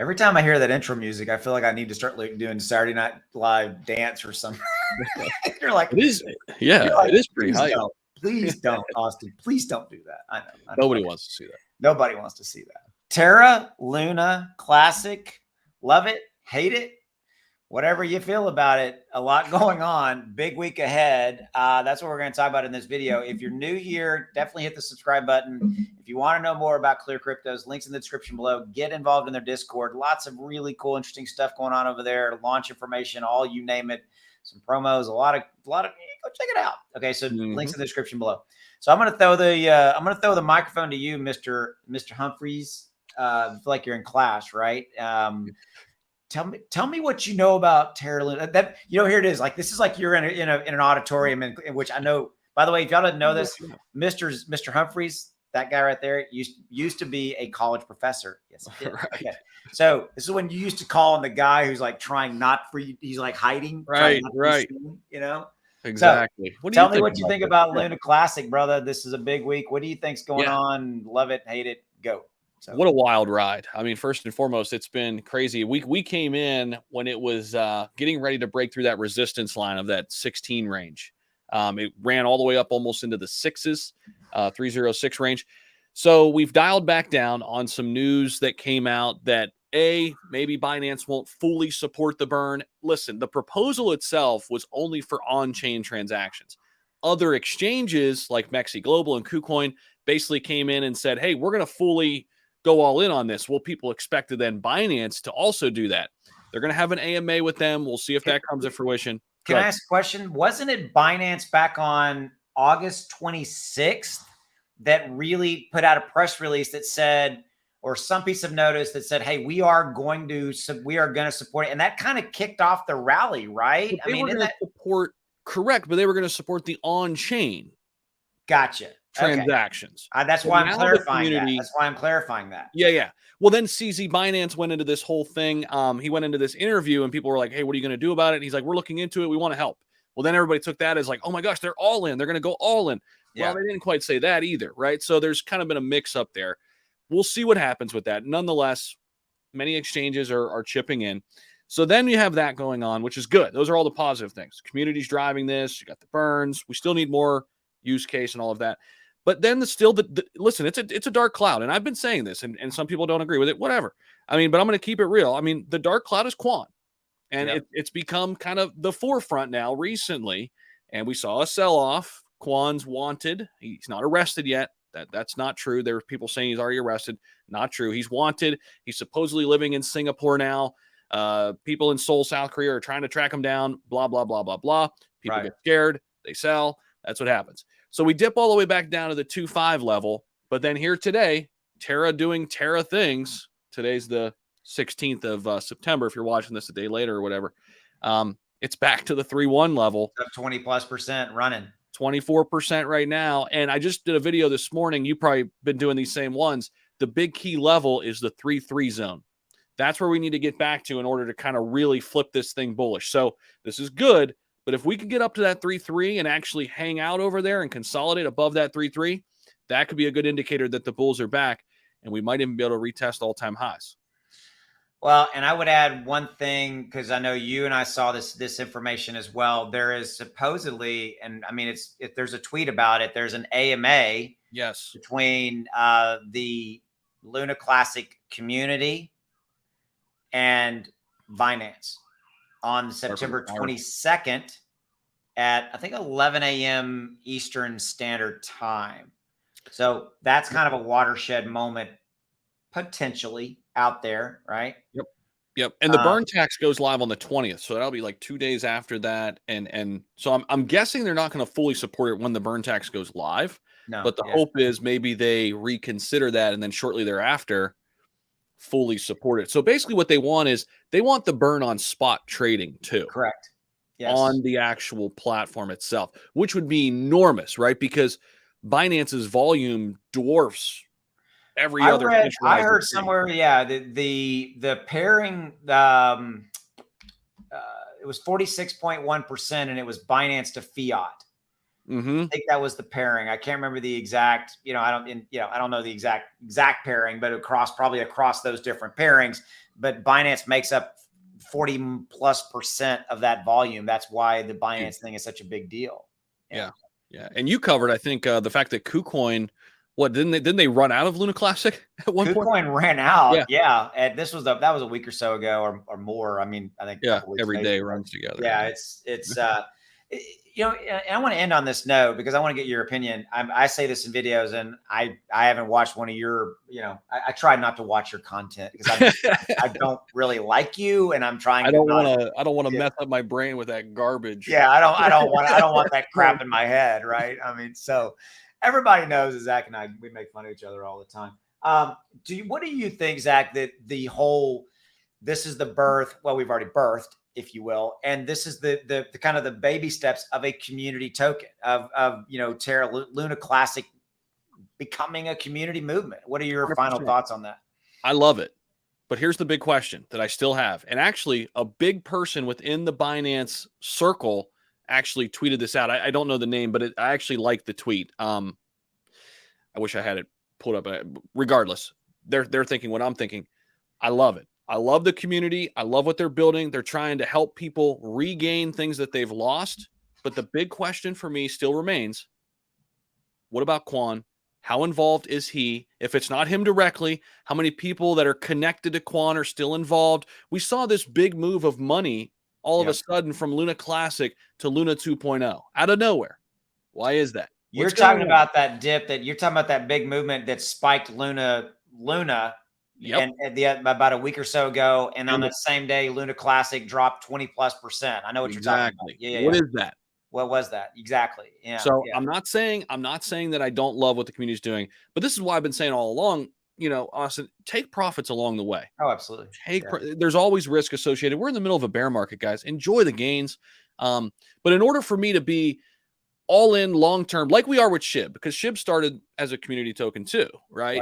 Every time I hear that intro music, I feel like I need to start doing Saturday Night Live dance or something. You're like, It is, yeah, like, it is pretty please hype. don't, please don't, Austin. Please don't do that. I know. Nobody wants to see that. Nobody wants to see that. Terra Luna Classic, love it, hate it, whatever you feel about it. A lot going on. Big week ahead. That's what we're going to talk about in this video. If you're new here, definitely hit the subscribe button. If you want to know more about ClearCryptos, links in the description below. Get involved in their Discord. Lots of really cool, interesting stuff going on over there. Launch information, all you name it. Some promos, a lot of. Go check it out. Okay, so links in the description below. So I'm going to throw the microphone to you, Mr. Humphries. I feel like you're in class, right? Tell me what you know about Terra Luna. That here it is. Like this is like you're in an auditorium in which I know. By the way, if y'all didn't know this, Mr. Humphries, that guy right there, used to be a college professor. Yes, he did. Right. Okay. So this is when you used to call on the guy who's like trying not for you. He's like hiding. Right. Seen, Exactly. So, tell me what you think about Luna Classic, brother. This is a big week. What do you think's going on? Love it, hate it, go. So. What a wild ride. I mean, first and foremost, it's been crazy. We came in when it was getting ready to break through that resistance line of that 16 range. It ran all the way up almost into the sixes, 306 range. So we've dialed back down on some news that came out that maybe Binance won't fully support the burn. Listen, the proposal itself was only for on-chain transactions. Other exchanges like Mexi Global and KuCoin basically came in and said, hey, we're going to fully go all in on this. Well, people expected then Binance to also do that. They're going to have an AMA with them. We'll see if that comes to fruition. Can I ask a question? Wasn't it Binance back on August 26th that really put out a press release that said, or some piece of notice that said, hey, we are going to support it. And that kind of kicked off the rally, right? I mean, support, correct, but they were going to support the on-chain. Gotcha. Transactions. Okay. That's why I'm clarifying that. That's why I'm clarifying that. Yeah. Well, then CZ Binance went into this whole thing. He went into this interview and people were like, hey, what are you going to do about it? And he's like, we're looking into it. We want to help. Well, then everybody took that as like, oh my gosh, they're all in. They're going to go all in. Well, they didn't quite say that either, right? So there's kind of been a mix up there. We'll see what happens with that. Nonetheless, many exchanges are chipping in. So then you have that going on, which is good. Those are all the positive things. Community's driving this. You got the burns. We still need more use case and all of that. But then listen, it's a dark cloud. And I've been saying this, and some people don't agree with it, whatever. I mean, but I'm going to keep it real. I mean, the dark cloud is Kwon. And it's become kind of the forefront now recently. And we saw a sell-off. Kwon's wanted. He's not arrested yet. That's not true. There are people saying he's already arrested. Not true. He's wanted. He's supposedly living in Singapore now. People in Seoul, South Korea are trying to track him down. Blah, blah, blah, blah, blah. People get scared. They sell. That's what happens. So we dip all the way back down to the 2.5 level. But then here today, Terra doing Terra things. Today's the 16th of September. If you're watching this a day later or whatever, it's back to the 3.1 level. 20+% running. 24% right now. And I just did a video this morning. You've probably been doing these same ones. The big key level is the 3.3 zone. That's where we need to get back to in order to kind of really flip this thing bullish. So this is good. But if we can get up to that 3.3 and actually hang out over there and consolidate above that 3.3, that could be a good indicator that the bulls are back. And we might even be able to retest all-time highs. Well, and I would add one thing, because I know you and I saw this information as well. There is supposedly, and I mean, if there's a tweet about it, there's an AMA between the Luna Classic community and Binance on September 22nd at, I think, 11 a.m. Eastern Standard Time. So that's kind of a watershed moment potentially out there, right? Yep. And the burn tax goes live on the 20th. So that'll be like 2 days after that. And so I'm guessing they're not going to fully support it when the burn tax goes live. No, but the hope is maybe they reconsider that and then shortly thereafter fully support it. So basically what they want is they want the burn on spot trading too. Correct. Yes. On the actual platform itself, which would be enormous, right? Because Binance's volume dwarfs every other. I heard somewhere, the pairing, it was 46.1%, and it was Binance to Fiat. I think that was the pairing. I can't remember the exact. I don't know the exact pairing, but probably across those different pairings, but Binance makes up 40+% of that volume. That's why the Binance thing is such a big deal. Yeah. And you covered, I think, the fact that Do Kwon, what didn't they run out of Luna Classic at one point? Do Kwon ran out. Yeah. And that was a week or so ago or more. I mean, I think a couple weeks every maybe, day runs together. Yeah, it's you know, and I want to end on this note because I want to get your opinion. I say this in videos, and I haven't watched one of your, you know, I try not to watch your content because I don't really like you, and I'm trying. I don't want to mess up my brain with that garbage. Yeah, I don't want that crap in my head, right? I mean, so everybody knows that Zach and I, we make fun of each other all the time. What do you think, Zach, that the whole, this is the birth, well, we've already birthed, if you will, and this is the kind of the baby steps of a community token of you know, Terra Luna Classic becoming a community movement. What are your 100%. final thoughts on that? I love it. But here's the big question that I still have. And actually, a big person within the Binance circle actually tweeted this out. I don't know the name, but I actually like the tweet. I wish I had it pulled up. Regardless, they're thinking what I'm thinking. I love it. I love the community. I love what they're building. They're trying to help people regain things that they've lost. But the big question for me still remains, what about Kwon? How involved is he? If it's not him directly, how many people that are connected to Kwon are still involved? We saw this big move of money all of a sudden from Luna Classic to Luna 2.0 out of nowhere. Why is that? You're talking about that dip you're talking about that big movement that spiked Luna and about a week or so ago. And on that same day, Luna Classic dropped 20+%. I know what you're talking about. Yeah. What is that? What was that? Exactly. Yeah. So I'm not saying that I don't love what the community is doing, but this is why I've been saying all along, you know, Austin, take profits along the way. Oh, absolutely. There's always risk associated. We're in the middle of a bear market, guys. Enjoy the gains. But in order for me to be all in long term, like we are with SHIB, because SHIB started as a community token too, right?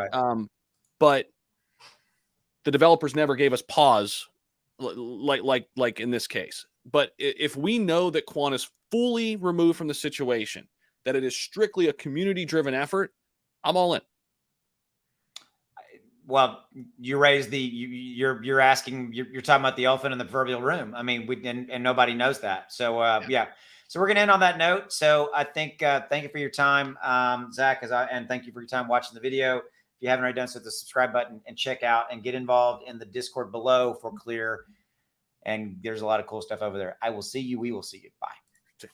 But the developers never gave us pause, like in this case. But if we know that Kwon is fully removed from the situation, that it is strictly a community-driven effort, I'm all in. Well, you raised you're asking, you're talking about the elephant in the proverbial room. I mean, and nobody knows that. So yeah. So we're gonna end on that note. So I think thank you for your time, Zach, and thank you for your time watching the video. If you haven't already done so, hit the subscribe button and check out and get involved in the Discord below for Clear. And there's a lot of cool stuff over there. We will see you. Bye.